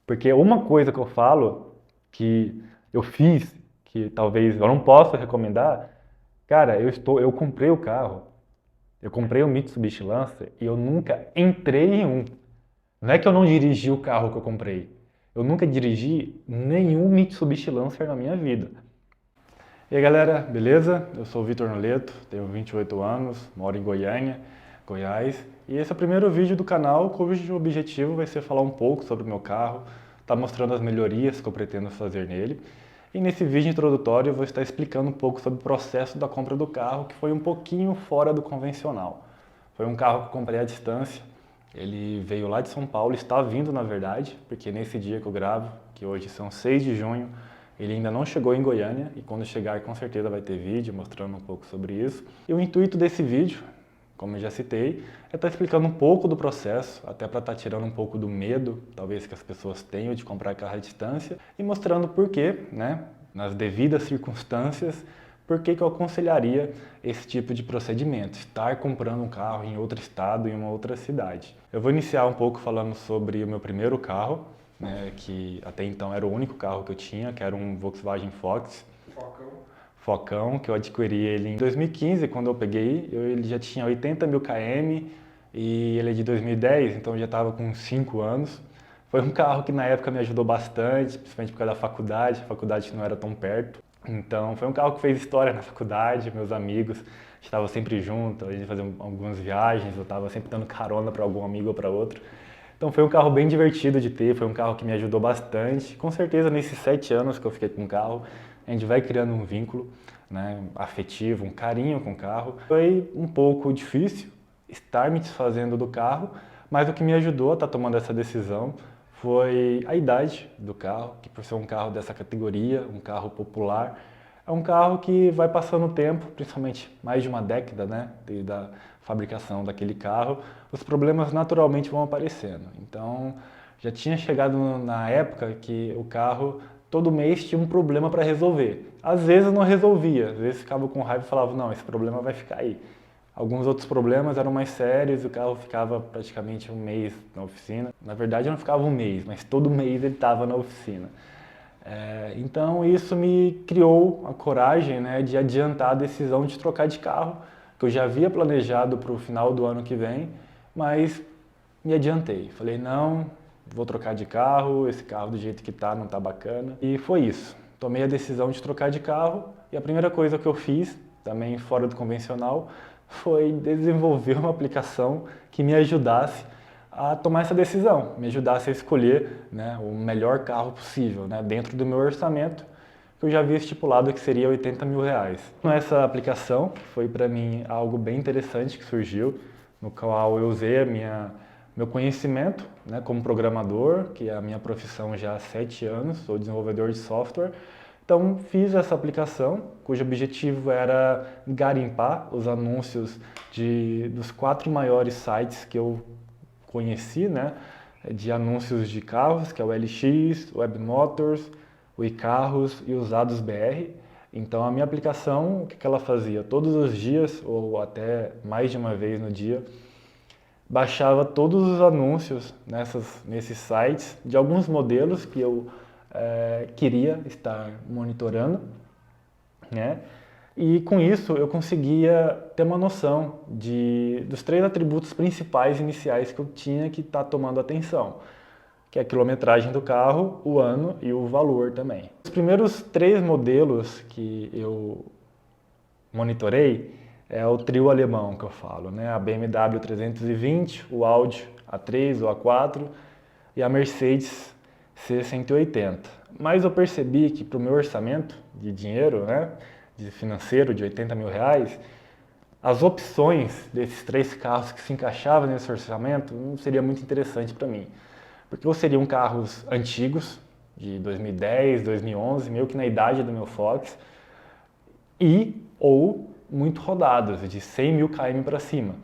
Porque uma coisa que eu falo, que eu fiz, que talvez eu não possa recomendar, cara, eu comprei o carro, eu comprei o Mitsubishi Lancer e eu nunca entrei em um. Não é que eu não dirigi o carro que eu comprei. Eu nunca dirigi nenhum Mitsubishi Lancer na minha vida. E aí galera, beleza? Eu sou o Vitor Noleto, tenho 28 anos, moro em Goiânia, Goiás. E esse é o primeiro vídeo do canal cujo objetivo vai ser falar um pouco sobre o meu carro, tá mostrando as melhorias que eu pretendo fazer nele. E nesse vídeo introdutório eu vou estar explicando um pouco sobre o processo da compra do carro, que foi um pouquinho fora do convencional. Foi um carro que eu comprei à distância, ele veio lá de São Paulo, está vindo na verdade, porque nesse dia que eu gravo, que hoje são 6 de junho, ele ainda não chegou em Goiânia e quando chegar com certeza vai ter vídeo mostrando um pouco sobre isso. E o intuito desse vídeo, como eu já citei, é estar explicando um pouco do processo, até para estar tirando um pouco do medo, talvez que as pessoas tenham de comprar carro à distância, e mostrando por quê, né, nas devidas circunstâncias, por que eu aconselharia esse tipo de procedimento, estar comprando um carro em outro estado, em uma outra cidade. Eu vou iniciar um pouco falando sobre o meu primeiro carro, né, que até então era o único carro que eu tinha, que era um Volkswagen Fox. Focão, que eu adquiri ele em 2015, quando eu peguei, ele já tinha 80 mil km e ele é de 2010, então eu já estava com 5 anos. Foi um carro que na época me ajudou bastante, principalmente por causa da faculdade, a faculdade não era tão perto. Então foi um carro que fez história na faculdade, meus amigos estavam sempre juntos, a gente fazia algumas viagens, eu estava sempre dando carona para algum amigo ou para outro. Então foi um carro bem divertido de ter, foi um carro que me ajudou bastante. Com certeza nesses 7 anos que eu fiquei com o carro, a gente vai criando um vínculo, né, afetivo, um carinho com o carro. Foi um pouco difícil estar me desfazendo do carro, mas o que me ajudou a estar tomando essa decisão foi a idade do carro, que por ser um carro dessa categoria, um carro popular, é um carro que vai passando o tempo, principalmente mais de uma década, né, desde a fabricação daquele carro, os problemas naturalmente vão aparecendo. Então, já tinha chegado na época que o carro todo mês tinha um problema para resolver. Às vezes não resolvia, às vezes ficava com raiva e falava, não, esse problema vai ficar aí. Alguns outros problemas eram mais sérios, o carro ficava praticamente um mês na oficina. Na verdade não ficava um mês, mas todo mês ele estava na oficina. Então isso me criou a coragem, né, de adiantar a decisão de trocar de carro, que eu já havia planejado para o final do ano que vem, mas me adiantei. Falei, não, vou trocar de carro, esse carro do jeito que tá não tá bacana. E foi isso. Tomei a decisão de trocar de carro e a primeira coisa que eu fiz, também fora do convencional, foi desenvolver uma aplicação que me ajudasse a tomar essa decisão, me ajudasse a escolher, né, o melhor carro possível, né, dentro do meu orçamento, que eu já havia estipulado que seria 80 mil reais. Essa aplicação foi para mim algo bem interessante que surgiu, no qual eu usei meu conhecimento, né, como programador, que é a minha profissão já há 7 anos, sou desenvolvedor de software. Então fiz essa aplicação, cujo objetivo era garimpar os anúncios dos 4 maiores sites que eu conheci, né, de anúncios de carros, que é o LX, o Webmotors, o iCarros e Usados BR. Então a minha aplicação, o que ela fazia? Todos os dias, ou até mais de uma vez no dia, baixava todos os anúncios nesses sites de alguns modelos que eu queria estar monitorando, né? E com isso eu conseguia ter uma noção dos 3 atributos principais iniciais que eu tinha que estar tomando atenção, que é a quilometragem do carro, o ano e o valor também. Os primeiros 3 modelos que eu monitorei é o trio alemão que eu falo, né? A BMW 320, o Audi A3 ou A4 e a Mercedes C180. Mas eu percebi que para o meu orçamento de dinheiro, né, de financeiro de 80 mil reais, as opções desses 3 carros que se encaixavam nesse orçamento não seria muito interessante para mim. Porque ou seriam carros antigos, de 2010, 2011, meio que na idade do meu Fox, ou muito rodados, de 100 mil km para cima.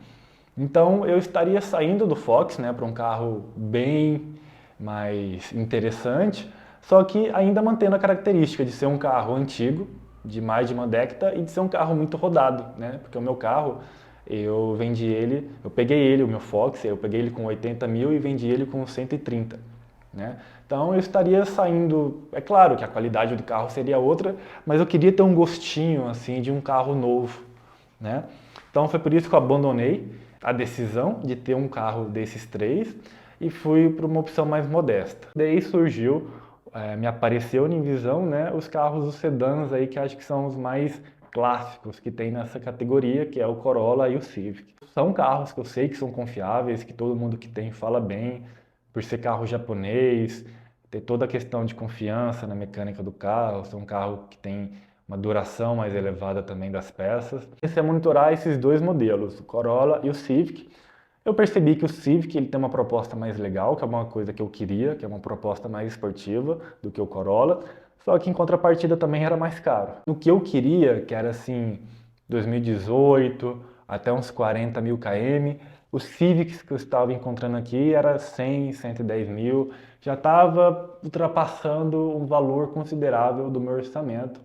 Então eu estaria saindo do Fox, né, para um carro bem mais interessante, só que ainda mantendo a característica de ser um carro antigo, de mais de uma década, e de ser um carro muito rodado, né, porque o meu carro, eu peguei ele, o meu Fox, eu peguei ele com 80 mil e vendi ele com 130. né? Então eu estaria saindo, é claro que a qualidade do carro seria outra, mas eu queria ter um gostinho assim de um carro novo, né? Então foi por isso que eu abandonei a decisão de ter um carro desses três e fui para uma opção mais modesta. Daí surgiu, me apareceu em visão, né, os carros, os sedãs aí que acho que são os mais clássicos que tem nessa categoria, que é o Corolla e o Civic. São carros que eu sei que são confiáveis, que todo mundo que tem fala bem, por ser carro japonês, ter toda a questão de confiança na mecânica do carro, ser um carro que tem uma duração mais elevada também das peças. Comecei a monitorar esses dois modelos, o Corolla e o Civic. Eu percebi que o Civic ele tem uma proposta mais legal, que é uma coisa que eu queria, que é uma proposta mais esportiva do que o Corolla, só que em contrapartida também era mais caro. O que eu queria, que era assim, 2018, até uns 40 mil km, os Civics que eu estava encontrando aqui era 100, 110 mil, já estava ultrapassando um valor considerável do meu orçamento.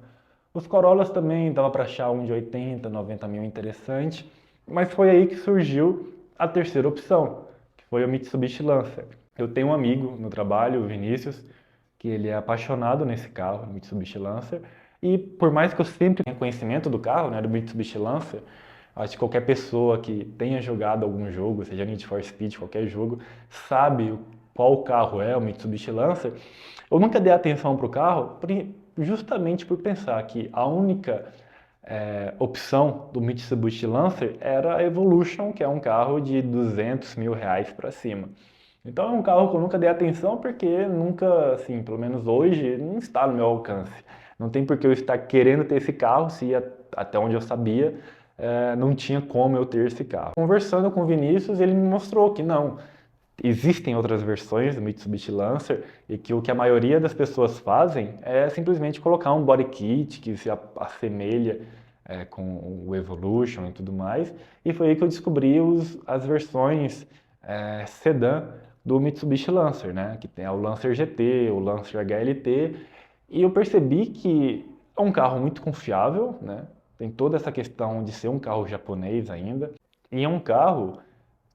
Os Corollas também dava para achar um de 80, 90 mil interessante, mas foi aí que surgiu a terceira opção, que foi o Mitsubishi Lancer. Eu tenho um amigo no trabalho, o Vinícius, que ele é apaixonado nesse carro, o Mitsubishi Lancer, e por mais que eu sempre tenha conhecimento do carro, né, do Mitsubishi Lancer, acho que qualquer pessoa que tenha jogado algum jogo, seja Need for Speed, qualquer jogo, sabe qual carro é o Mitsubishi Lancer. Eu nunca dei atenção para o carro justamente por pensar que a única opção do Mitsubishi Lancer era a Evolution, que é um carro de 200 mil reais para cima. Então é um carro que eu nunca dei atenção porque nunca, assim, pelo menos hoje, não está no meu alcance. Não tem por que eu estar querendo ter esse carro se até onde eu sabia não tinha como eu ter esse carro. Conversando com o Vinícius, ele me mostrou que não, existem outras versões do Mitsubishi Lancer e que o que a maioria das pessoas fazem é simplesmente colocar um body kit que se assemelha com o Evolution e tudo mais. E foi aí que eu descobri as versões sedã do Mitsubishi Lancer, né? Que tem o Lancer GT, o Lancer HLT. E eu percebi que é um carro muito confiável, né? Tem toda essa questão de ser um carro japonês ainda. E é um carro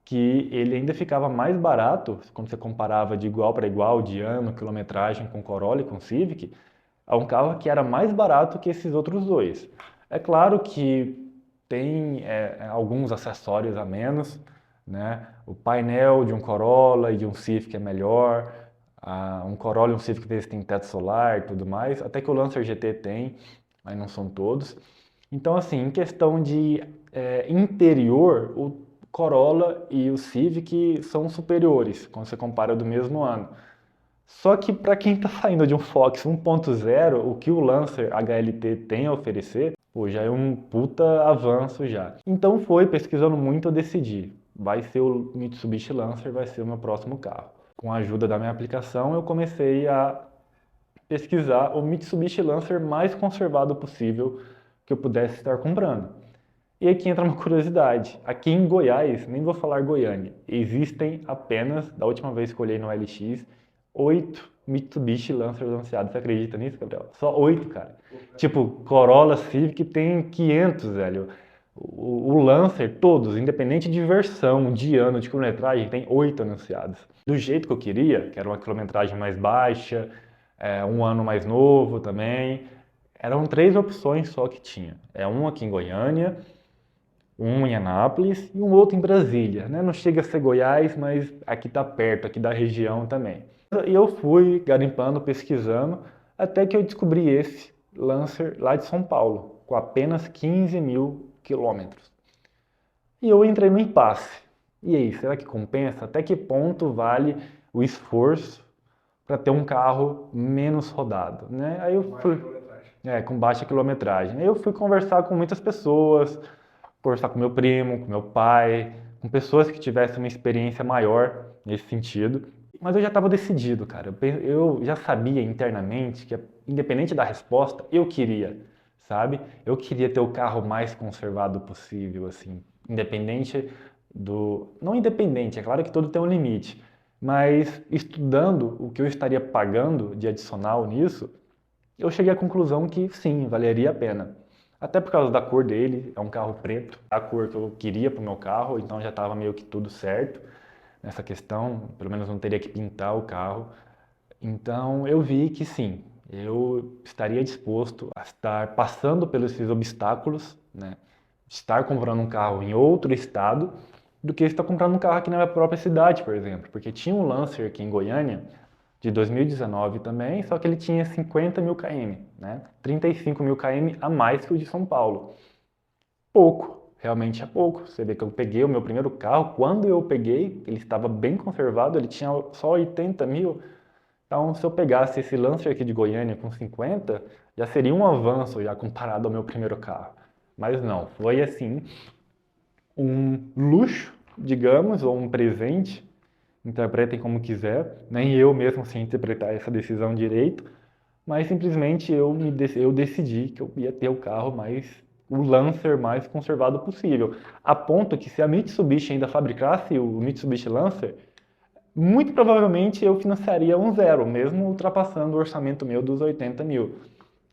que ele ainda ficava mais barato, quando você comparava de igual para igual, de ano, quilometragem com Corolla e com Civic, é um carro que era mais barato que esses outros dois. É claro que tem alguns acessórios a menos, né? O painel de um Corolla e de um Civic é melhor, um Corolla e um Civic deles tem teto solar e tudo mais, até que o Lancer GT tem, mas não são todos. Então, assim, em questão de interior, o Corolla e o Civic são superiores quando você compara do mesmo ano. Só que para quem está saindo de um Fox 1.0, o que o Lancer HLT tem a oferecer, pô, já é um puta avanço já. Então foi, pesquisando muito, eu decidi, vai ser o Mitsubishi Lancer, vai ser o meu próximo carro. Com a ajuda da minha aplicação, eu comecei a pesquisar o Mitsubishi Lancer mais conservado possível que eu pudesse estar comprando. E aqui entra uma curiosidade. Aqui em Goiás, nem vou falar Goiânia, existem apenas, da última vez que eu olhei no LX, 8 Mitsubishi Lancers anunciados. Você acredita nisso, Gabriel? Só 8, cara. Tipo, Corolla Civic tem 500, velho. O Lancer, todos, independente de versão, de ano, de quilometragem, tem 8 anunciados. Do jeito que eu queria, que era uma quilometragem mais baixa, um ano mais novo também, eram 3 opções só que tinha. Um aqui em Goiânia, um em Anápolis e um outro em Brasília, né? Não chega a ser Goiás, mas aqui tá perto, aqui da região também. E eu fui garimpando, pesquisando, até que eu descobri esse Lancer lá de São Paulo, com apenas 15 mil quilômetros. E eu entrei no impasse. E aí, será que compensa? Até que ponto vale o esforço para ter um carro menos rodado, né? Aí eu fui, com baixa quilometragem. Aí eu fui conversar com muitas pessoas, conversar com meu primo, com meu pai, com pessoas que tivessem uma experiência maior nesse sentido. Mas eu já estava decidido, cara. Eu já sabia internamente que, independente da resposta, eu queria, sabe? Eu queria ter o carro mais conservado possível, assim, independente do... Não independente, é claro que tudo tem um limite, mas estudando o que eu estaria pagando de adicional nisso, eu cheguei à conclusão que sim, valeria a pena. Até por causa da cor dele, é um carro preto, a cor que eu queria para o meu carro, então já estava meio que tudo certo nessa questão, pelo menos não teria que pintar o carro. Então eu vi que sim, eu estaria disposto a estar passando pelos esses obstáculos, né? Estar comprando um carro em outro estado do que estar comprando um carro aqui na minha própria cidade, por exemplo. Porque tinha um Lancer aqui em Goiânia, de 2019 também, só que ele tinha 50 mil km, né? 35 mil km a mais que o de São Paulo. Pouco, realmente é pouco. Você vê que eu peguei o meu primeiro carro, quando eu peguei, ele estava bem conservado, ele tinha só 80 mil. Então, se eu pegasse esse Lancer aqui de Goiânia com 50, já seria um avanço já comparado ao meu primeiro carro. Mas não, foi assim um luxo, digamos, ou um presente, interpretem como quiser. Nem eu mesmo sei interpretar essa decisão direito, mas simplesmente eu decidi que eu ia ter o Lancer mais conservado possível. A ponto que se a Mitsubishi ainda fabricasse o Mitsubishi Lancer, muito provavelmente eu financiaria um zero, mesmo ultrapassando o orçamento meu dos 80 mil.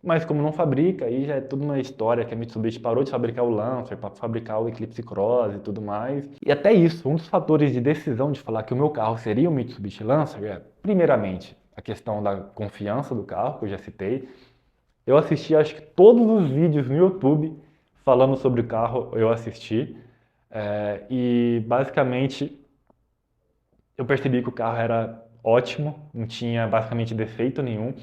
Mas como não fabrica, aí já é tudo uma história que a Mitsubishi parou de fabricar o Lancer para fabricar o Eclipse Cross e tudo mais. E até isso, um dos fatores de decisão de falar que o meu carro seria o Mitsubishi Lancer é, primeiramente, a questão da confiança do carro, que eu já citei. Eu assisti acho que todos os vídeos no YouTube falando sobre o carro, eu assisti. E basicamente eu percebi que o carro era ótimo, não tinha basicamente defeito nenhum.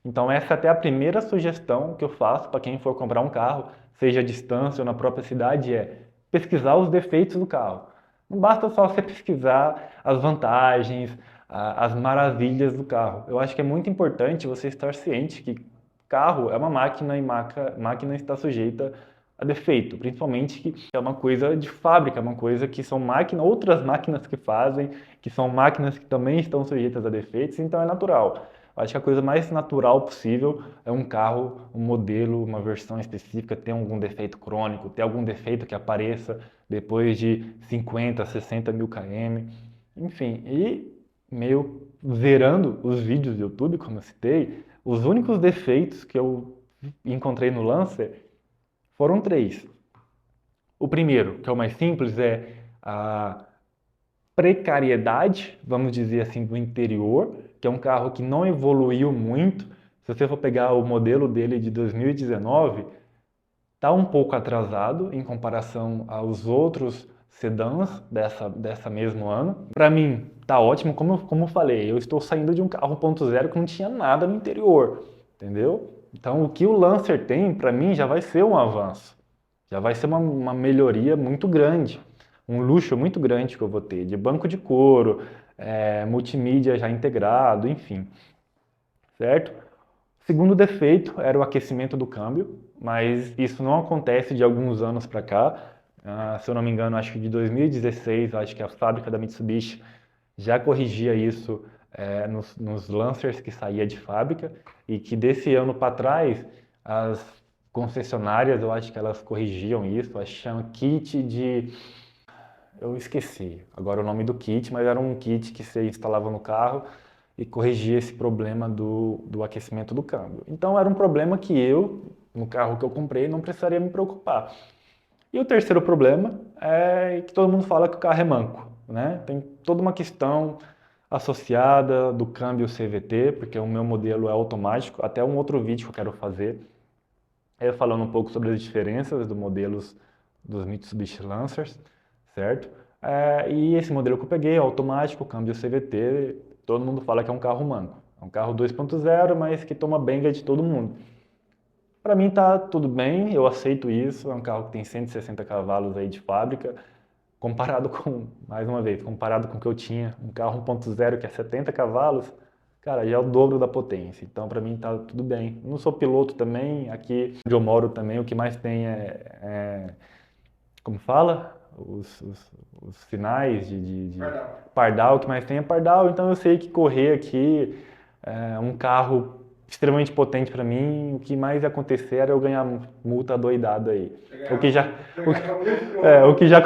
Então essa é até a primeira sugestão que eu faço para quem for comprar um carro, seja à distância ou na própria cidade, é pesquisar os defeitos do carro. Não basta só você pesquisar as vantagens, as maravilhas do carro. Eu acho que é muito importante você estar ciente que carro é uma máquina e máquina está sujeita a defeito, principalmente que é uma coisa de fábrica, é uma coisa que são outras máquinas que fazem, que são máquinas que também estão sujeitas a defeitos, então é natural. Acho que a coisa mais natural possível é um carro, um modelo, uma versão específica ter algum defeito crônico, ter algum defeito que apareça depois de 50, 60 mil km, enfim. E meio zerando os vídeos do YouTube, como eu citei, os únicos defeitos que eu encontrei no Lancer foram três. O primeiro, que é o mais simples, é a precariedade, vamos dizer assim, do interior, que é um carro que não evoluiu muito. Se você for pegar o modelo dele de 2019, está um pouco atrasado em comparação aos outros sedãs dessa mesmo ano. Para mim, tá ótimo, como eu falei, eu estou saindo de um carro 1.0 que não tinha nada no interior, entendeu? Então, o que o Lancer tem, para mim, já vai ser um avanço. Já vai ser uma melhoria muito grande, um luxo muito grande que eu vou ter, de banco de couro, multimídia já integrado, enfim, certo? Segundo defeito era o aquecimento do câmbio, mas isso não acontece de alguns anos para cá. Se eu não me engano, acho que de 2016, acho que a fábrica da Mitsubishi já corrigia isso nos Lancers que saía de fábrica e que desse ano para trás as concessionárias, eu acho que elas corrigiam isso, acho que chama kit de... Eu esqueci agora o nome do kit, mas era um kit que você instalava no carro e corrigia esse problema do aquecimento do câmbio. Então era um problema que eu, no carro que eu comprei, não precisaria me preocupar. E o terceiro problema é que todo mundo fala que o carro é manco, né? Tem toda uma questão associada do câmbio CVT, porque o meu modelo é automático, até um outro vídeo que eu quero fazer, falando um pouco sobre as diferenças dos modelos dos Mitsubishi Lancers, certo? E esse modelo que eu peguei, automático, câmbio CVT, todo mundo fala que é um carro manco. É um carro 2.0, mas que toma benga de todo mundo. Para mim tá tudo bem, eu aceito isso, é um carro que tem 160 cavalos aí de fábrica, comparado com, mais uma vez, comparado com o que eu tinha, um carro 1.0 que é 70 cavalos, cara, já é o dobro da potência. Então, para mim tá tudo bem. Eu não sou piloto também, aqui onde eu moro também, o que mais tem como fala? Os sinais de pardal, o que mais tem é pardal, então eu sei que correr aqui um carro extremamente potente para mim, o que mais ia acontecer era eu ganhar multa doidada aí. O que já, o que já,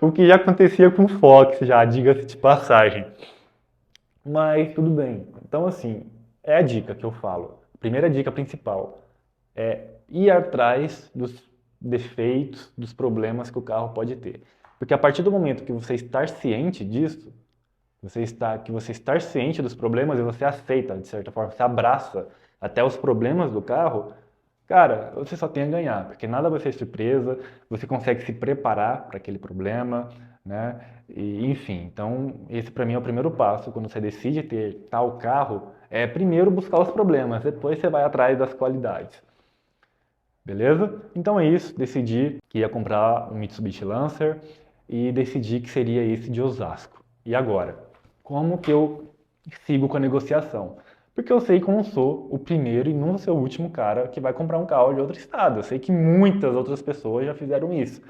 o que já acontecia com o Fox, já, diga-se de passagem. Mas tudo bem. Então, assim, é a dica que eu falo. A primeira dica principal é ir atrás dos defeitos, dos problemas que o carro pode ter. Porque a partir do momento que você estar ciente disso, que você estar ciente dos problemas e você aceita, de certa forma, você abraça até os problemas do carro, cara, você só tem a ganhar, porque nada vai ser surpresa, você consegue se preparar para aquele problema, né? E, enfim, então esse para mim é o primeiro passo quando você decide ter tal carro, é primeiro buscar os problemas, depois você vai atrás das qualidades. Beleza? Então é isso, decidi que ia comprar um Mitsubishi Lancer e decidi que seria esse de Osasco. E agora? Como que eu sigo com a negociação? Porque eu sei que eu não sou o primeiro e não vou ser o último cara que vai comprar um carro de outro estado. Eu sei que muitas outras pessoas já fizeram isso.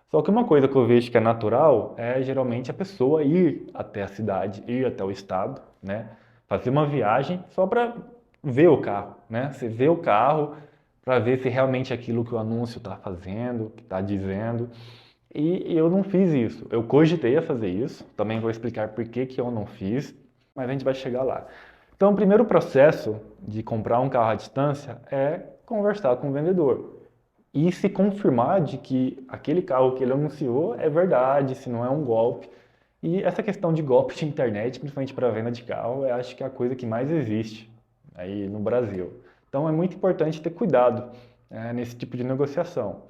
Só que uma coisa que eu vejo que é natural é geralmente a pessoa ir até a cidade, ir até o estado, né? Fazer uma viagem só para ver o carro, né? Você vê o carro para ver se realmente é aquilo que o anúncio está fazendo, que está dizendo. E eu não fiz isso. Eu cogitei a fazer isso. Também vou explicar por que que eu não fiz, mas a gente vai chegar lá. Então, o primeiro processo de comprar um carro à distância é conversar com o vendedor e se confirmar de que aquele carro que ele anunciou é verdade, se não é um golpe. E essa questão de golpe de internet, principalmente para venda de carro, eu acho que é a coisa que mais existe aí no Brasil. Então é muito importante ter cuidado nesse tipo de negociação,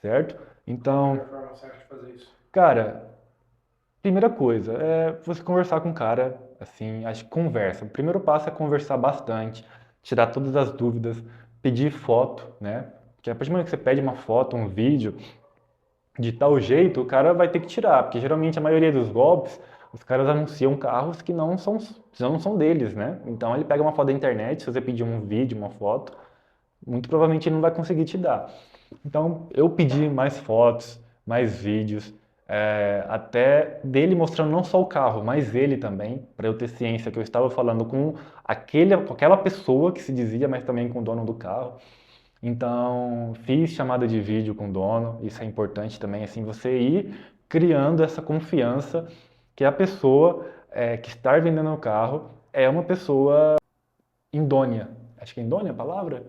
certo? Então, Qual é a forma certa de fazer isso? cara, primeira coisa é você conversar com o cara, assim, acho que conversa. O primeiro passo é conversar bastante, tirar todas as dúvidas, pedir foto, né? Porque a partir do momento que você pede uma foto, um vídeo, de tal jeito, o cara vai ter que tirar, porque geralmente a maioria dos golpes, os caras anunciam carros que não são deles, né? Então ele pega uma foto da internet, se você pedir um vídeo, uma foto, muito provavelmente ele não vai conseguir te dar. Então, eu pedi mais fotos, mais vídeos, até dele mostrando não só o carro, mas ele também, para eu ter ciência que eu estava falando com com aquela pessoa que se dizia, mas também com o dono do carro. Então, fiz chamada de vídeo com o dono, isso é importante também, assim, você ir criando essa confiança que a pessoa que está vendendo o carro é uma pessoa idônea. Acho que é idônea a palavra?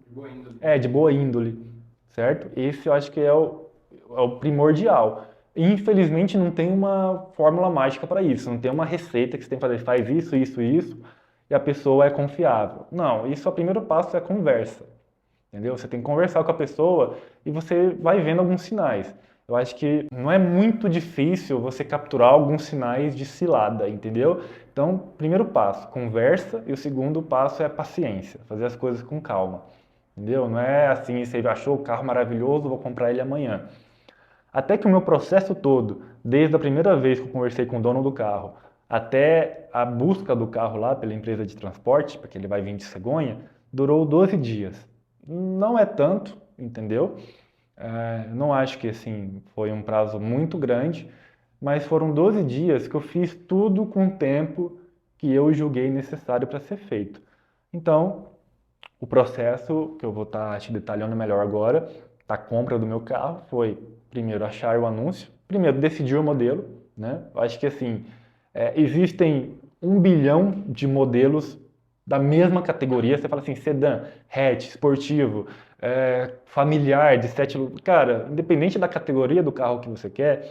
Boa índole. É, de boa índole, certo? Esse eu acho que é o primordial. Infelizmente não tem uma fórmula mágica para isso, não tem uma receita que você tem que fazer, faz isso, isso, isso, e a pessoa é confiável. Não, isso é o primeiro passo, é a conversa, entendeu? Você tem que conversar com a pessoa e você vai vendo alguns sinais. Eu acho que não é muito difícil você capturar alguns sinais de cilada, entendeu? Então, primeiro passo, conversa, e o segundo passo é paciência, fazer as coisas com calma. Entendeu? Não é assim, você achou o carro maravilhoso, vou comprar ele amanhã. Até que o meu processo todo, desde a primeira vez que eu conversei com o dono do carro, até a busca do carro lá pela empresa de transporte, porque ele vai vir de cegonha, durou 12 dias. Não é tanto, entendeu? Não acho que assim foi um prazo muito grande, mas foram 12 dias que eu fiz tudo com o tempo que eu julguei necessário para ser feito. Então, o processo que eu vou estar te detalhando melhor agora, da compra do meu carro, foi primeiro achar o anúncio, primeiro decidir o modelo, né? Eu acho que assim, existem 1 bilhão de modelos da mesma categoria, você fala assim, sedã, hatch, esportivo, familiar, de 7 lugares. Cara, independente da categoria do carro que você quer,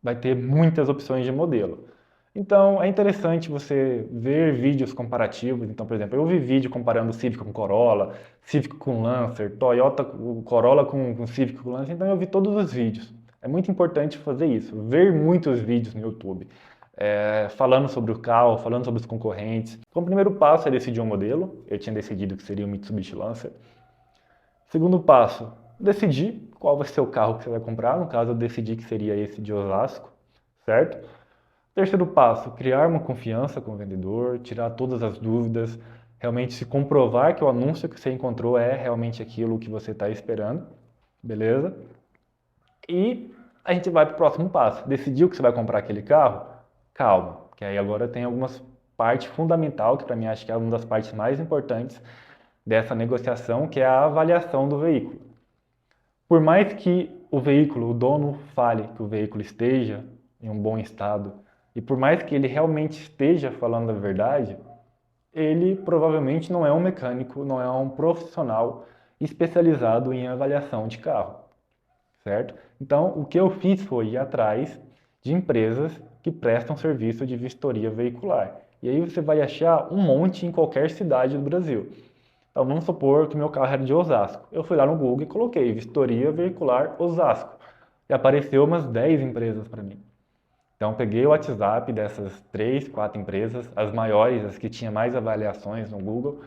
vai ter muitas opções de modelo. Então, é interessante você ver vídeos comparativos. Então, por exemplo, eu vi vídeo comparando o Civic com Corolla, Civic com Lancer, Toyota, o Corolla com Civic com Lancer. Então, eu vi todos os vídeos. É muito importante fazer isso, ver muitos vídeos no YouTube, falando sobre o carro, falando sobre os concorrentes. Então, o primeiro passo é decidir um modelo. Eu tinha decidido que seria o Mitsubishi Lancer. Segundo passo, decidir qual vai ser o carro que você vai comprar. No caso, eu decidi que seria esse de Osasco, certo? Terceiro passo, criar uma confiança com o vendedor, tirar todas as dúvidas, realmente se comprovar que o anúncio que você encontrou é realmente aquilo que você está esperando, beleza? E a gente vai para o próximo passo. Decidiu que você vai comprar aquele carro? Calma, que aí agora tem algumas partes fundamental, que para mim acho que é uma das partes mais importantes dessa negociação, que é a avaliação do veículo. Por mais que o veículo, o dono fale que o veículo esteja em um bom estado, e por mais que ele realmente esteja falando a verdade, ele provavelmente não é um mecânico, não é um profissional especializado em avaliação de carro, certo? Então, o que eu fiz foi ir atrás de empresas que prestam serviço de vistoria veicular. E aí você vai achar um monte em qualquer cidade do Brasil. Então vamos supor que meu carro era de Osasco. Eu fui lá no Google e coloquei vistoria veicular Osasco. E apareceu umas 10 empresas para mim. Então peguei o WhatsApp dessas 3, 4 empresas, as maiores, as que tinham mais avaliações no Google.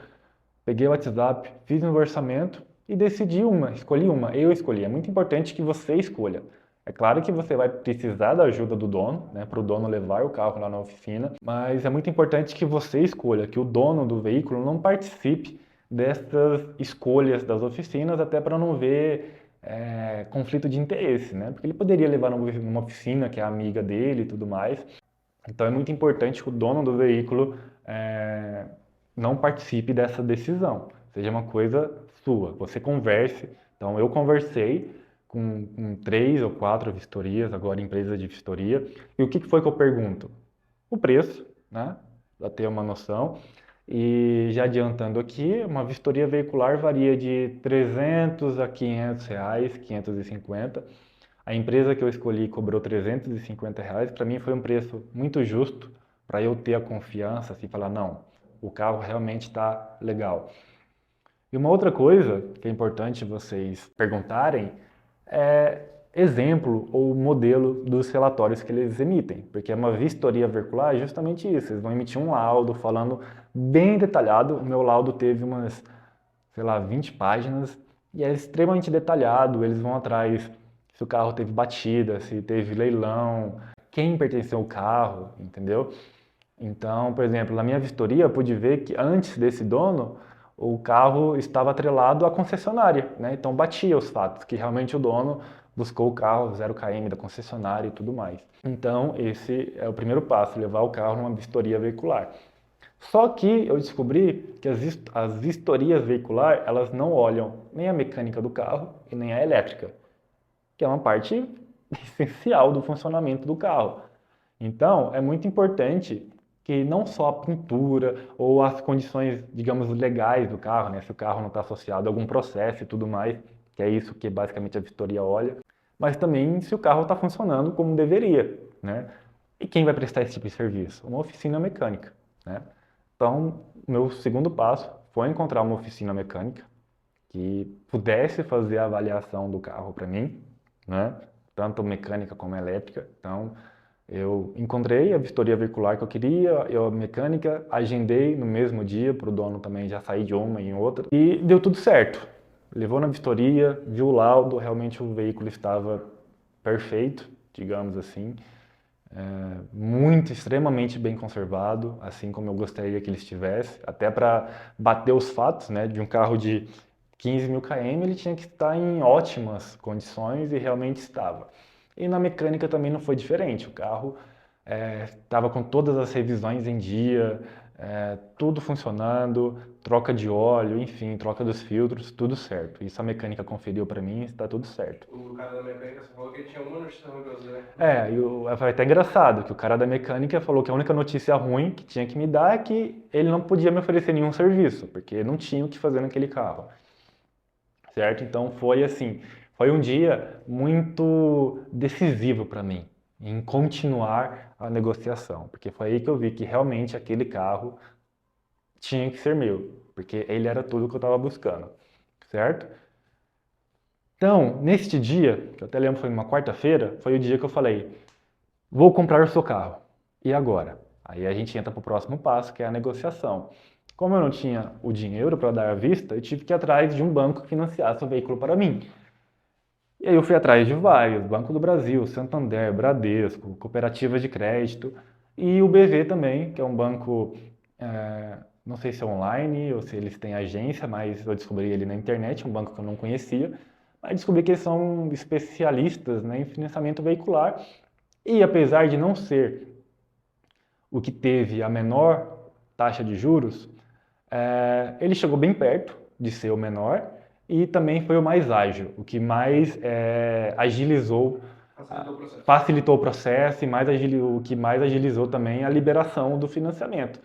Peguei o WhatsApp, fiz um orçamento e decidi uma, escolhi uma. Eu escolhi. É muito importante que você escolha. É claro que você vai precisar da ajuda do dono, né, para o dono levar o carro lá na oficina, mas é muito importante que você escolha, que o dono do veículo não participe dessas escolhas das oficinas, até para não ver conflito de interesse, né? Porque ele poderia levar numa oficina que é amiga dele e tudo mais. Então é muito importante que o dono do veículo não participe dessa decisão, seja uma coisa sua, você converse. Então eu conversei com 3 ou 4 vistorias, agora empresas de vistoria, e o que foi que eu pergunto? O preço, né? Para ter uma noção. E já adiantando aqui, uma vistoria veicular varia de 300 a 500 reais, 550. A empresa que eu escolhi cobrou 350 reais. Para mim foi um preço muito justo para eu ter a confiança, assim, falar, não, o carro realmente está legal. E uma outra coisa que é importante vocês perguntarem é exemplo ou modelo dos relatórios que eles emitem, porque uma vistoria veicular é justamente isso, eles vão emitir um laudo falando bem detalhado. O meu laudo teve umas, sei lá, 20 páginas e é extremamente detalhado, eles vão atrás se o carro teve batida, se teve leilão, quem pertenceu ao carro, entendeu? Então, por exemplo, na minha vistoria eu pude ver que antes desse dono, o carro estava atrelado à concessionária, né? Então batia os fatos, que realmente o dono buscou o carro 0 km da concessionária e tudo mais. Então, esse é o primeiro passo, levar o carro numa vistoria veicular. Só que eu descobri que as vistorias veicular, elas não olham nem a mecânica do carro e nem a elétrica, que é uma parte essencial do funcionamento do carro. Então, é muito importante que não só a pintura ou as condições, digamos, legais do carro, né? Se o carro não está associado a algum processo e tudo mais, que é isso que basicamente a vistoria olha, mas também se o carro está funcionando como deveria, né? E quem vai prestar esse tipo de serviço? Uma oficina mecânica, né? Então, meu segundo passo foi encontrar uma oficina mecânica que pudesse fazer a avaliação do carro para mim, né? Tanto mecânica como elétrica. Então, eu encontrei a vistoria veicular que eu queria, eu a mecânica, agendei no mesmo dia para o dono também já sair de uma em outra e deu tudo certo. Levou na vistoria, viu o laudo, realmente o veículo estava perfeito, digamos assim, muito, extremamente bem conservado, assim como eu gostaria que ele estivesse, até para bater os fatos, né, de um carro de 15 mil km, ele tinha que estar em ótimas condições e realmente estava. E na mecânica também não foi diferente, o carro estava com todas as revisões em dia, tudo funcionando, troca de óleo, enfim, troca dos filtros, tudo certo. Isso a mecânica conferiu para mim, está tudo certo. O cara da mecânica você falou que ele tinha uma notícia ruim pra você. Foi até engraçado que o cara da mecânica falou que a única notícia ruim que tinha que me dar é que ele não podia me oferecer nenhum serviço, porque não tinha o que fazer naquele carro, certo? Então foi assim, foi um dia muito decisivo para mim em continuar a negociação, porque foi aí que eu vi que realmente aquele carro tinha que ser meu, porque ele era tudo que eu estava buscando, certo? Então, neste dia, que eu até lembro foi uma quarta-feira, foi o dia que eu falei, vou comprar o seu carro. E agora? Aí a gente entra para o próximo passo, que é a negociação. Como eu não tinha o dinheiro para dar à vista, eu tive que ir atrás de um banco que financiasse o veículo para mim. E aí eu fui atrás de vários, Banco do Brasil, Santander, Bradesco, cooperativas de crédito e o BV também, que é um banco, não sei se é online ou se eles têm agência, mas eu descobri ele na internet, um banco que eu não conhecia, mas descobri que eles são especialistas, né, em financiamento veicular e apesar de não ser o que teve a menor taxa de juros, ele chegou bem perto de ser o menor e também foi o mais ágil, o que mais agilizou, facilitou o processo e o que mais agilizou também a liberação do financiamento.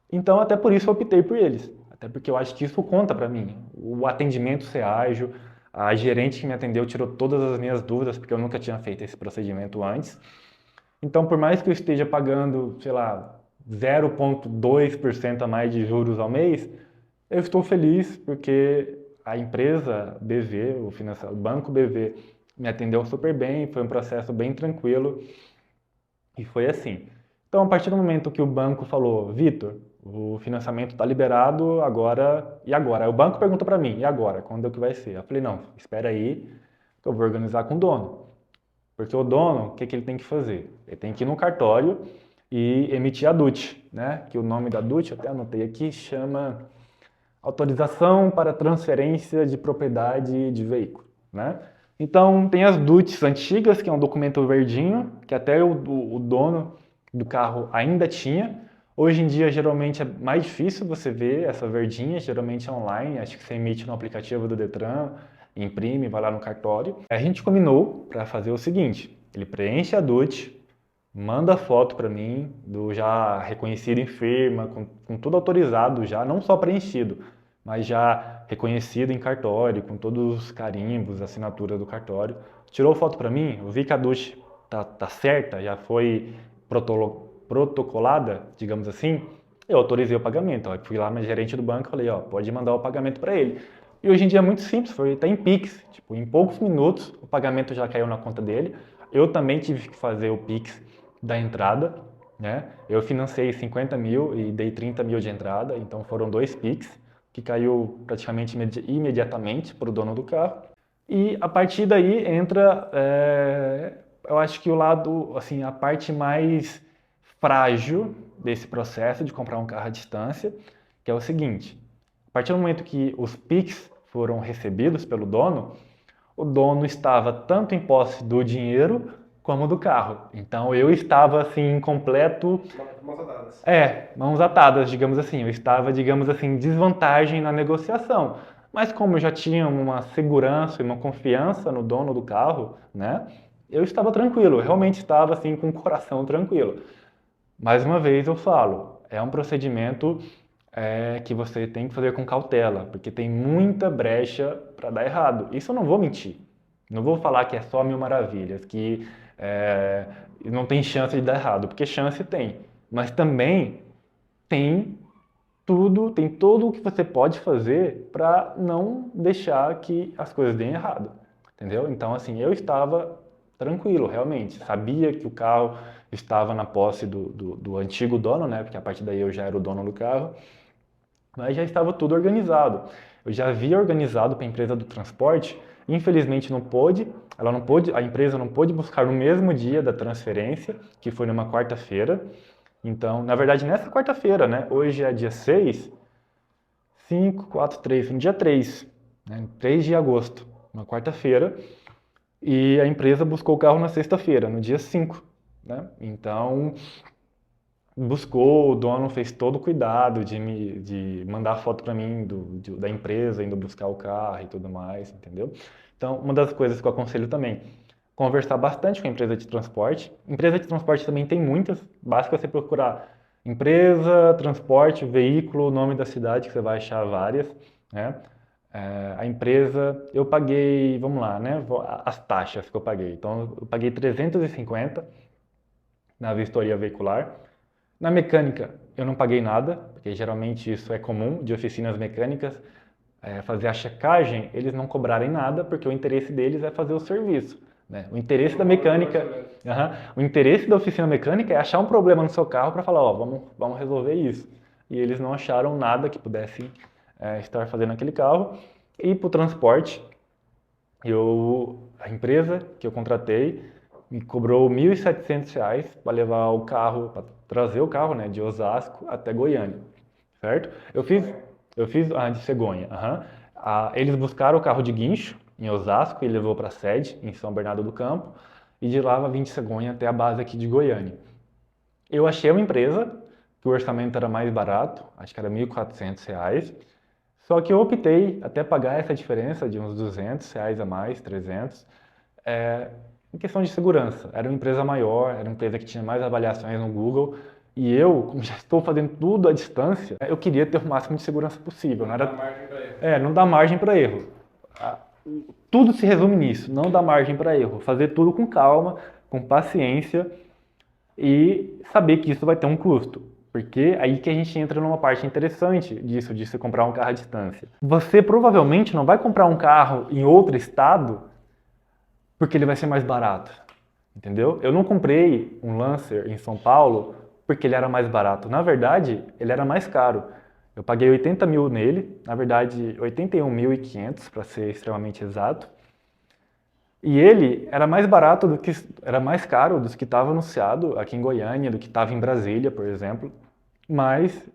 Então, até por isso eu optei por eles, até porque eu acho que isso conta para mim. O atendimento ser ágil, a gerente que me atendeu tirou todas as minhas dúvidas, porque eu nunca tinha feito esse procedimento antes. Então, por mais que eu esteja pagando, sei lá, 0,2% a mais de juros ao mês, eu estou feliz porque a empresa BV, o banco BV, me atendeu super bem, foi um processo bem tranquilo e foi assim. Então, a partir do momento que o banco falou, Vitor, o financiamento está liberado agora, e agora? Aí o banco pergunta para mim, e agora? Quando é que vai ser? Eu falei, não, espera aí, que eu vou organizar com o dono. Porque o dono, o que que ele tem que fazer? Ele tem que ir no cartório e emitir a DUT, né? Que o nome da DUT, eu até anotei aqui, chama Autorização para Transferência de Propriedade de Veículo, né? Então, tem as DUTs antigas, que é um documento verdinho, que até o dono do carro ainda tinha. Hoje em dia, geralmente, é mais difícil você ver essa verdinha, geralmente é online, acho que você emite no aplicativo do Detran, imprime, vai lá no cartório. A gente combinou para fazer o seguinte, ele preenche a DUT, manda foto para mim, do já reconhecido em firma, com tudo autorizado já, não só preenchido, mas já reconhecido em cartório, com todos os carimbos, assinatura do cartório. Tirou foto para mim, eu vi que a DUT tá certa, já foi protocolada, digamos assim, eu autorizei o pagamento. Ó, fui lá na gerente do banco e falei, ó, pode mandar o pagamento para ele. E hoje em dia é muito simples, foi até em Pix. Tipo, em poucos minutos o pagamento já caiu na conta dele. Eu também tive que fazer o Pix da entrada, né? Eu financei 50 mil e dei 30 mil de entrada, então foram dois Pix, que caiu praticamente imediatamente para o dono do carro. E a partir daí entra, eu acho que o lado, assim, a parte mais frágil desse processo de comprar um carro à distância, que é o seguinte: a partir do momento que os Pix foram recebidos pelo dono, o dono estava tanto em posse do dinheiro como do carro. Então eu estava assim em completo, Mãos atadas. mãos atadas, digamos assim. Eu estava, digamos assim, em desvantagem na negociação. Mas como eu já tinha uma segurança e uma confiança no dono do carro, né? Eu estava tranquilo, eu realmente estava assim com o coração tranquilo. Mais uma vez eu falo, é um procedimento que você tem que fazer com cautela, porque tem muita brecha para dar errado. Isso eu não vou mentir. Não vou falar que é só mil maravilhas, que é, não tem chance de dar errado, porque chance tem. Mas também tem tem todo o que você pode fazer para não deixar que as coisas deem errado, entendeu? Então, assim, eu estava tranquilo, realmente. Sabia que o carro estava na posse do antigo dono, né? Porque a partir daí eu já era o dono do carro, mas já estava tudo organizado. Eu já havia organizado para a empresa do transporte, infelizmente não pôde, ela não pôde, a empresa não pôde buscar no mesmo dia da transferência, que foi numa quarta-feira. Então, na verdade, nessa quarta-feira, né? Hoje é dia 6, 5, 4, 3, no dia 3, né? 3 de agosto, uma quarta-feira, e a empresa buscou o carro na sexta-feira, no dia 5, né? Então, buscou, o dono fez todo o cuidado de mandar foto para mim da empresa, indo buscar o carro e tudo mais, entendeu? Então, uma das coisas que eu aconselho também, conversar bastante com a empresa de transporte. Empresa de transporte também tem muitas, basta você procurar empresa, transporte, veículo, nome da cidade, que você vai achar várias, né? A empresa, eu paguei, vamos lá, né? As taxas que eu paguei. Então, eu paguei 350 na vistoria veicular. Na mecânica, eu não paguei nada, porque geralmente isso é comum de oficinas mecânicas, fazer a checagem, eles não cobrarem nada, porque o interesse deles é fazer o serviço, né? O interesse da mecânica, o interesse da oficina mecânica é achar um problema no seu carro para falar, ó, vamos resolver isso. E eles não acharam nada que pudesse estar fazendo aquele carro. E para o transporte, a empresa que eu contratei me cobrou R$ 1.700 para levar o carro, para trazer o carro, né, de Osasco até Goiânia, certo? Eu fiz de cegonha, aham. Eles buscaram o carro de guincho em Osasco e levou para a sede em São Bernardo do Campo e de lá vim de cegonha até a base aqui de Goiânia. Eu achei uma empresa que o orçamento era mais barato, acho que era R$ 1.400, só que eu optei até pagar essa diferença de uns R$ 200 a mais, 300, em questão de segurança. Era uma empresa maior, era uma empresa que tinha mais avaliações no Google, e eu, como já estou fazendo tudo à distância, eu queria ter o máximo de segurança possível. Não dá margem para erro. Não dá margem para erro. Tudo se resume nisso, não dá margem para erro. Fazer tudo com calma, com paciência, e saber que isso vai ter um custo. Porque aí que a gente entra numa parte interessante disso, de você comprar um carro à distância. Você provavelmente não vai comprar um carro em outro estado porque ele vai ser mais barato, entendeu? Eu não comprei um Lancer em São Paulo porque ele era mais barato. Na verdade, ele era mais caro. Eu paguei 80 mil nele, na verdade 81.500 para ser extremamente exato. E ele era mais barato do que era mais caro do que estava anunciado aqui em Goiânia, do que estava em Brasília, por exemplo, mas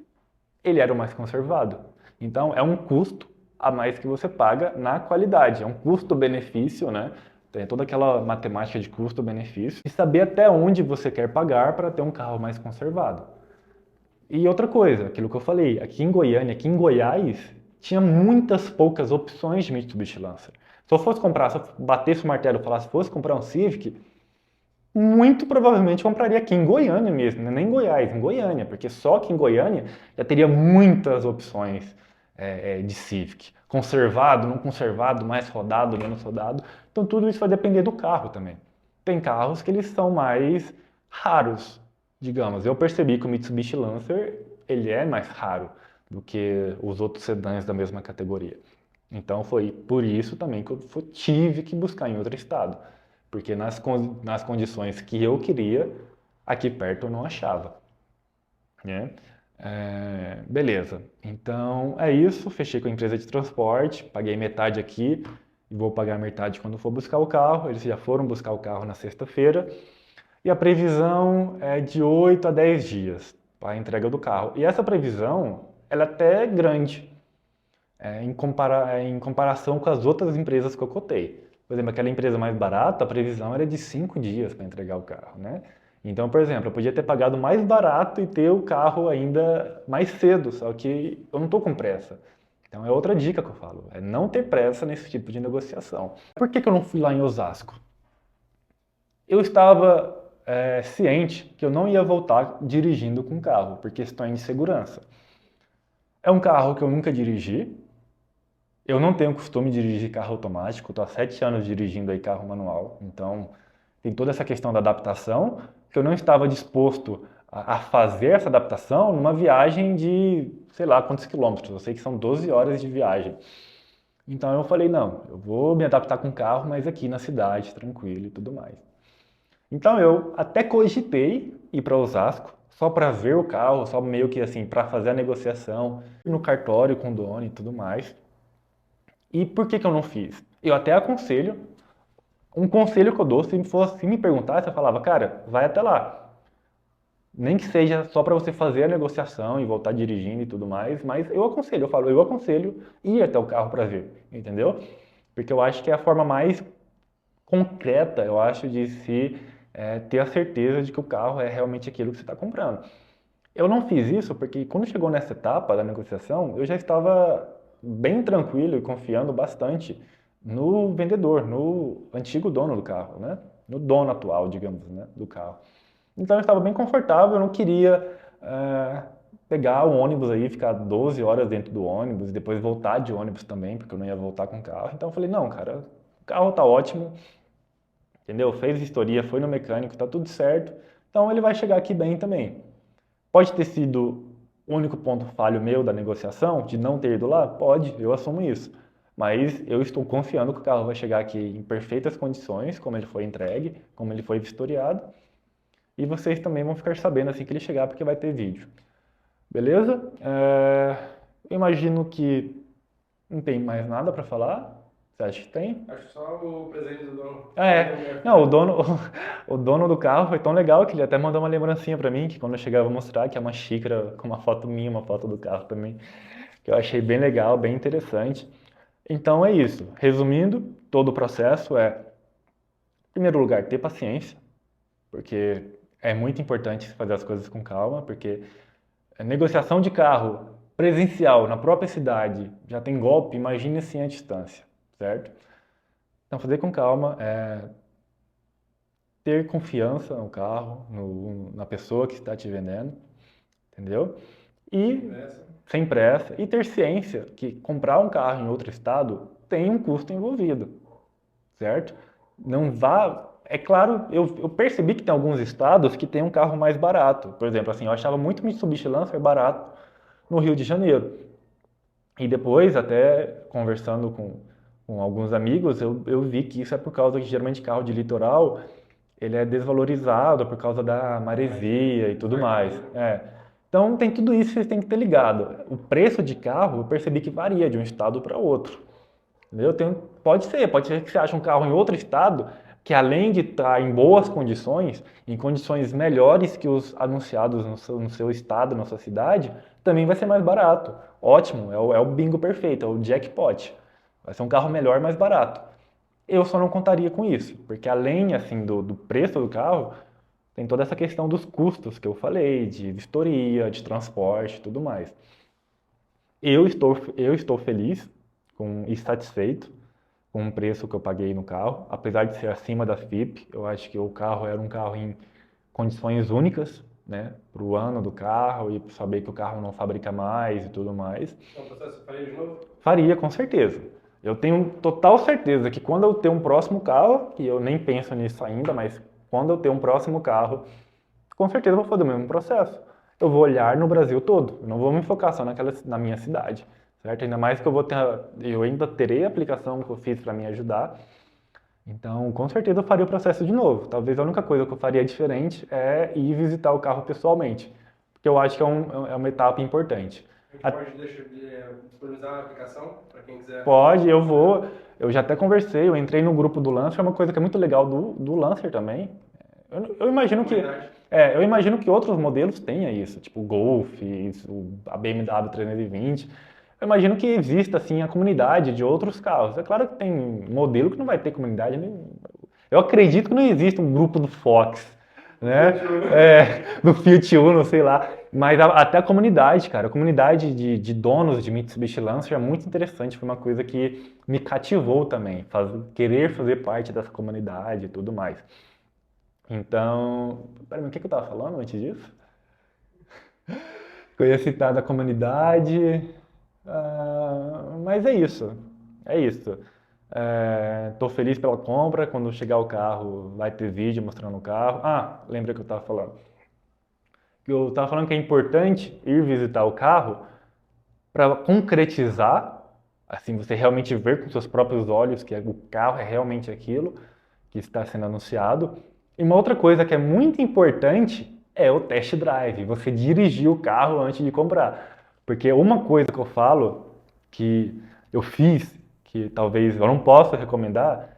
ele era o mais conservado. Então é um custo a mais que você paga na qualidade, é um custo-benefício, né? Tem toda aquela matemática de custo-benefício e saber até onde você quer pagar para ter um carro mais conservado. E outra coisa, aquilo que eu falei, aqui em Goiânia, aqui em Goiás, tinha muitas poucas opções de Mitsubishi Lancer. Se eu fosse comprar, se eu batesse o martelo e falasse, fosse comprar um Civic, muito provavelmente compraria aqui em Goiânia mesmo, né? Nem em Goiás, em Goiânia, porque só aqui em Goiânia já teria muitas opções de Civic. Conservado, não conservado, mais rodado, menos rodado. Então tudo isso vai depender do carro também. Tem carros que eles são mais raros, digamos. Eu percebi que o Mitsubishi Lancer ele é mais raro do que os outros sedãs da mesma categoria. Então foi por isso também que eu tive que buscar em outro estado. Porque nas condições que eu queria, aqui perto eu não achava, né? Beleza, então é isso, fechei com a empresa de transporte, paguei metade aqui e vou pagar metade quando for buscar o carro. Eles já foram buscar o carro na sexta-feira e a previsão é de 8 a 10 dias para a entrega do carro. E essa previsão, ela é até grande, em comparação com as outras empresas que eu cotei. Por exemplo, aquela empresa mais barata, a previsão era de 5 dias para entregar o carro, né? Então, por exemplo, eu podia ter pagado mais barato e ter o carro ainda mais cedo, só que eu não estou com pressa. Então é outra dica que eu falo, é não ter pressa nesse tipo de negociação. Por que eu não fui lá em Osasco? Eu estava ciente que eu não ia voltar dirigindo com o carro, por questões de segurança. É um carro que eu nunca dirigi, eu não tenho costume de dirigir carro automático, estou há 7 anos dirigindo aí carro manual, então tem toda essa questão da adaptação, que eu não estava disposto a fazer essa adaptação numa viagem de, sei lá, quantos quilômetros, eu sei que são 12 horas de viagem. Então eu falei, não, eu vou me adaptar com o carro, mas aqui na cidade, tranquilo e tudo mais. Então eu até cogitei ir para Osasco, só para ver o carro, só meio que assim, para fazer a negociação, ir no cartório com o dono e tudo mais. E por que que eu não fiz? Eu até aconselho, um conselho que eu dou, se me perguntasse, eu falava, cara, vai até lá. Nem que seja só para você fazer a negociação e voltar dirigindo e tudo mais, mas eu aconselho, eu falo, eu aconselho ir até o carro para ver, entendeu? Porque eu acho que é a forma mais concreta, eu acho, de se ter a certeza de que o carro é realmente aquilo que você está comprando. Eu não fiz isso porque quando chegou nessa etapa da negociação, eu já estava bem tranquilo e confiando bastante no vendedor, no antigo dono do carro, né? No dono atual, digamos, né, do carro. Então eu estava bem confortável, eu não queria pegar o ônibus aí, ficar 12 horas dentro do ônibus e depois voltar de ônibus também, porque eu não ia voltar com o carro. Então eu falei, não, cara, o carro tá ótimo, entendeu? Fez vistoria, foi no mecânico, tá tudo certo. Então ele vai chegar aqui bem também. Pode ter sido o único ponto falho meu da negociação, de não ter ido lá? Pode, eu assumo isso. Mas eu estou confiando que o carro vai chegar aqui em perfeitas condições, como ele foi entregue, como ele foi vistoriado. E vocês também vão ficar sabendo assim que ele chegar, porque vai ter vídeo. Beleza? Eu imagino que não tem mais nada para falar. Você acha que tem? Acho que só o presente do dono. Não, o dono do carro foi tão legal que ele até mandou uma lembrancinha pra mim, que quando eu chegar eu vou mostrar, que é uma xícara com uma foto minha, uma foto do carro também, que eu achei bem legal, bem interessante. Então é isso. Resumindo, todo o processo é, em primeiro lugar, ter paciência, porque é muito importante fazer as coisas com calma, porque a negociação de carro presencial na própria cidade já tem golpe, imagine assim à distância, certo? Então fazer com calma, ter confiança no carro, na pessoa que está te vendendo, entendeu? E sem pressa, e ter ciência que comprar um carro em outro estado tem um custo envolvido, certo? Não vá é claro, eu percebi que tem alguns estados que tem um carro mais barato. Por exemplo, assim, eu achava muito Mitsubishi Lancer barato no Rio de Janeiro. E depois, até conversando com alguns amigos, eu vi que isso é por causa que geralmente carro de litoral ele é desvalorizado por causa da maresia e tudo mais. É. Então tem tudo isso que vocês têm que ter ligado. O preço de carro eu percebi que varia de um estado para outro. Entendeu? Pode ser que você ache um carro em outro estado que além de estar em boas condições, em condições melhores que os anunciados no seu estado, na sua cidade, também vai ser mais barato. Ótimo, é o bingo perfeito, é o jackpot. Vai ser um carro melhor, mais barato. Eu só não contaria com isso, porque além assim do preço do carro, tem toda essa questão dos custos que eu falei, de vistoria, de transporte, e tudo mais. Eu estou feliz e satisfeito com o preço que eu paguei no carro, apesar de ser acima da FIP. Eu acho que o carro era um carro em condições únicas, né, para o ano do carro e para saber que o carro não fabrica mais e tudo mais. Então, processo, faria de novo? Faria, com certeza. Eu tenho total certeza que quando eu ter um próximo carro, que eu nem penso nisso ainda, mas quando eu ter um próximo carro, com certeza eu vou fazer o mesmo processo. Eu vou olhar no Brasil todo, eu não vou me focar só na minha cidade, certo? Ainda mais que eu ainda terei a aplicação que eu fiz para me ajudar. Então, com certeza eu faria o processo de novo. Talvez a única coisa que eu faria diferente é ir visitar o carro pessoalmente, porque eu acho que é uma etapa importante. A gente pode disponibilizar a aplicação para quem quiser. Pode, eu vou. Eu já até conversei, eu entrei no grupo do Lancer, é uma coisa que é muito legal do Lancer também. Eu imagino que, eu imagino que outros modelos tenham isso, tipo o Golf, a BMW 320. Eu imagino que exista assim a comunidade de outros carros. É claro que tem modelo que não vai ter comunidade nenhuma. Eu acredito que não existe um grupo do Fox, né? Do Fiat Uno, sei lá. Mas até a comunidade, cara, a comunidade de donos de Mitsubishi Lancer é muito interessante. Foi uma coisa que me cativou também, querer fazer parte dessa comunidade e tudo mais. Então, peraí, o que eu estava falando antes disso? Eu ia citar da comunidade, mas é isso, é isso. Estou feliz pela compra, quando chegar o carro vai ter vídeo mostrando o carro. Ah, lembra que eu estava falando? Que eu estava falando que é importante ir visitar o carro para concretizar, assim, você realmente ver com seus próprios olhos que o carro é realmente aquilo que está sendo anunciado. E uma outra coisa que é muito importante é o test drive, você dirigir o carro antes de comprar. Porque uma coisa que eu falo, que eu fiz, que talvez eu não possa recomendar,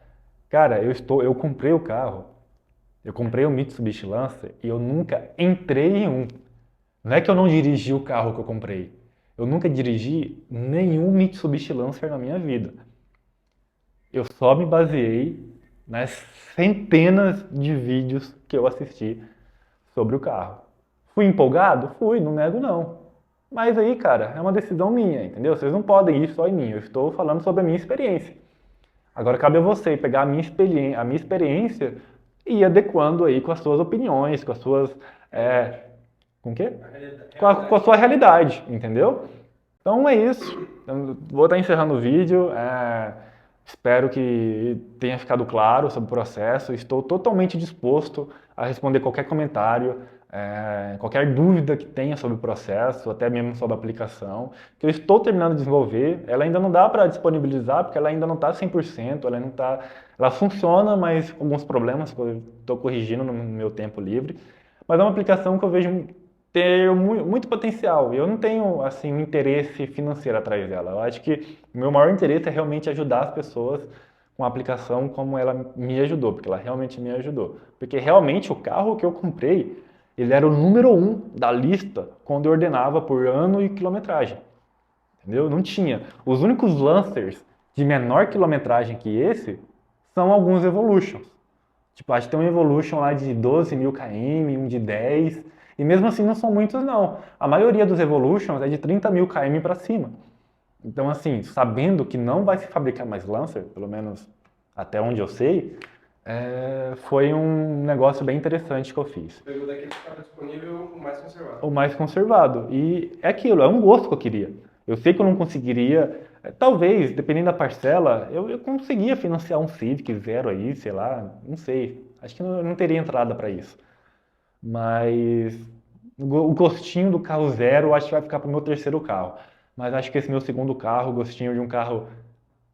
cara, eu comprei o carro, eu comprei o Mitsubishi Lancer e eu nunca entrei em um. Não é que eu não dirigi o carro que eu comprei, eu nunca dirigi nenhum Mitsubishi Lancer na minha vida. Eu só me baseei nas centenas de vídeos que eu assisti sobre o carro. Fui empolgado? Fui, não nego não. Mas aí, cara, é uma decisão minha, entendeu? Vocês não podem ir só em mim, eu estou falando sobre a minha experiência. Agora cabe a você pegar a minha experiência e ir adequando aí com as suas opiniões, com as suas... com o quê? Com a sua realidade, entendeu? Então é isso. Eu vou estar encerrando o vídeo. Espero que tenha ficado claro sobre o processo. Estou totalmente disposto a responder qualquer comentário, qualquer dúvida que tenha sobre o processo, até mesmo sobre a aplicação, que eu estou terminando de desenvolver. Ela ainda não dá para disponibilizar, porque ela ainda não está 100%, ela não tá, ela funciona, mas com alguns problemas que eu estou corrigindo no meu tempo livre. Mas é uma aplicação que eu vejo ter muito potencial. Eu não tenho assim um interesse financeiro atrás dela. Eu acho que o meu maior interesse é realmente ajudar as pessoas com a aplicação como ela me ajudou, porque ela realmente me ajudou. Porque realmente o carro que eu comprei, ele era o número 1 da lista quando eu ordenava por ano e quilometragem. Entendeu? Não tinha. Os únicos Lancers de menor quilometragem que esse são alguns Evolutions. Tipo, acho que tem um Evolution lá de 12 mil km, um de 10, e mesmo assim não são muitos não. A maioria dos Evolutions é de 30 mil km para cima. Então assim, sabendo que não vai se fabricar mais Lancer, pelo menos até onde eu sei, foi um negócio bem interessante que eu fiz. Pegou daquele que estava disponível o mais conservado. O mais conservado. E é aquilo, é um gosto que eu queria. Eu sei que eu não conseguiria, talvez, dependendo da parcela, eu conseguia financiar um Civic zero aí, sei lá, não sei. Acho que não teria entrada para isso. Mas o gostinho do carro zero, eu acho que vai ficar para o meu terceiro carro. Mas acho que esse meu segundo carro, o gostinho de um carro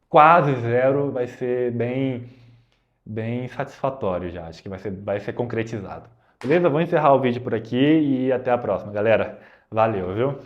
quase zero, vai ser bem satisfatório já. Acho que vai ser concretizado. Beleza? Vou encerrar o vídeo por aqui e até a próxima, galera. Valeu, viu?